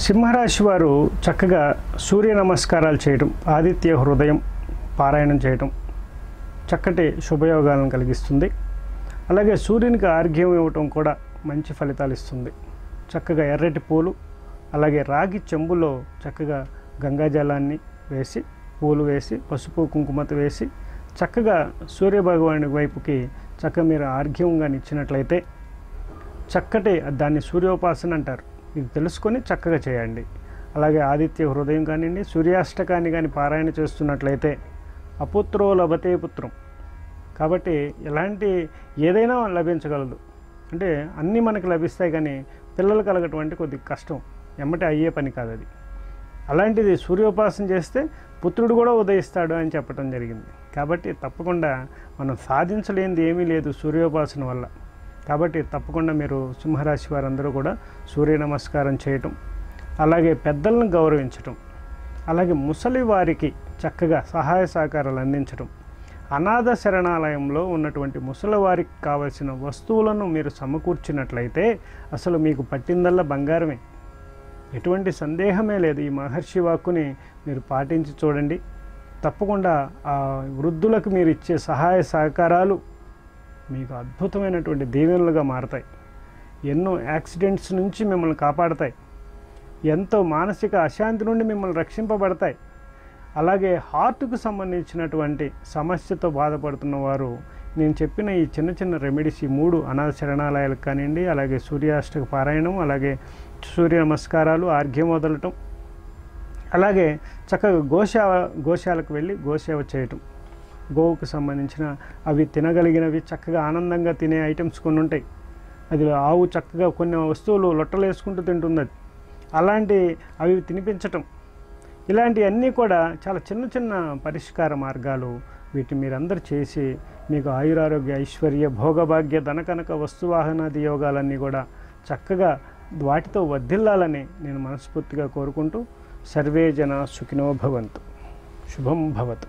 సింహరాశి వారు చక్కగా సూర్య నమస్కారాలు చేయడం, ఆదిత్య హృదయం పారాయణం చేయడం చక్కటి శుభయోగాలను కలిగిస్తుంది. అలాగే సూర్యునికి ఆర్ఘ్యం ఇవ్వటం కూడా మంచి ఫలితాలు ఇస్తుంది. చక్కగా ఎర్రటి పూలు, అలాగే రాగి చెంబులో చక్కగా గంగాజలాన్ని వేసి, పూలు వేసి, పసుపు కుంకుమత వేసి చక్కగా సూర్యభగవాని వైపుకి చక్కగా మీరు ఆర్ఘ్యంగా ఇచ్చినట్లయితే చక్కటి దాన్ని సూర్యోపాసన అంటారు. ఇది తెలుసుకొని చక్కగా చేయండి. అలాగే ఆదిత్య హృదయం కానివ్వండి, సూర్యాష్టకాన్ని కానీ పారాయణ చేస్తున్నట్లయితే అపుత్రో లభతే పుత్రం. కాబట్టి ఎలాంటి ఏదైనా లభించగలదు. అంటే అన్నీ మనకు లభిస్తాయి, కానీ పిల్లలు కలగటం అంటే కొద్దిగా కష్టం, ఎమ్మటే అయ్యే పని కాదు అది. అలాంటిది సూర్యోపాసన చేస్తే పుత్రుడు కూడా ఉదయిస్తాడు అని చెప్పడం జరిగింది. కాబట్టి తప్పకుండా మనం సాధించలేనిది ఏమీ లేదు సూర్యోపాసన వల్ల. కాబట్టి తప్పకుండా మీరు సింహరాశి వారందరూ కూడా సూర్య నమస్కారం చేయటం, అలాగే పెద్దలను గౌరవించటం, అలాగే ముసలి వారికి చక్కగా సహాయ సహకారాలు అందించటం, అనాథ శరణాలయంలో ఉన్నటువంటి ముసలివారికి కావలసిన వస్తువులను మీరు సమకూర్చినట్లయితే అసలు మీకు పట్టిందల్లా బంగారమే, ఎటువంటి సందేహమే లేదు. ఈ మహర్షి వాక్కుని మీరు పాటించి చూడండి. తప్పకుండా ఆ వృద్ధులకు మీరు ఇచ్చే సహాయ సహకారాలు మీకు అద్భుతమైనటువంటి దీవెనలుగా మారతాయి. ఎన్నో యాక్సిడెంట్స్ నుంచి మిమ్మల్ని కాపాడతాయి, ఎంతో మానసిక అశాంతి నుండి మిమ్మల్ని రక్షింపబడతాయి. అలాగే హార్ట్కు సంబంధించినటువంటి సమస్యతో బాధపడుతున్న వారు నేను చెప్పిన ఈ చిన్న చిన్న రెమెడీస్, ఈ 3 అనాథ శరణాలయాలకు కానివ్వండి, అలాగే సూర్యాష్టక పారాయణం, అలాగే సూర్య నమస్కారాలు, ఆర్ఘ్యం వదలటం, అలాగే చక్కగా గోశాలకు వెళ్ళి గోసేవ చేయటం, గోవుకు సంబంధించిన అవి తినగలిగినవి చక్కగా ఆనందంగా తినే ఐటమ్స్ కొన్ని ఉంటాయి. అది ఆవు చక్కగా కొన్ని వస్తువులు లొట్టలు వేసుకుంటూ తింటుంది, అది అలాంటి అవి తినిపించటం, ఇలాంటివన్నీ కూడా చాలా చిన్న చిన్న పరిష్కార మార్గాలు. వీటిని మీరందరూ చేసి మీకు ఆయురారోగ్య ఐశ్వర్య భోగభాగ్య ధనకనక వస్తువాహనాది యోగాలన్నీ కూడా చక్కగా వాటితో వర్ధిల్లాలని నేను మనస్ఫూర్తిగా కోరుకుంటూ సర్వే జన సుఖినో భవంతు. శుభం భవతు.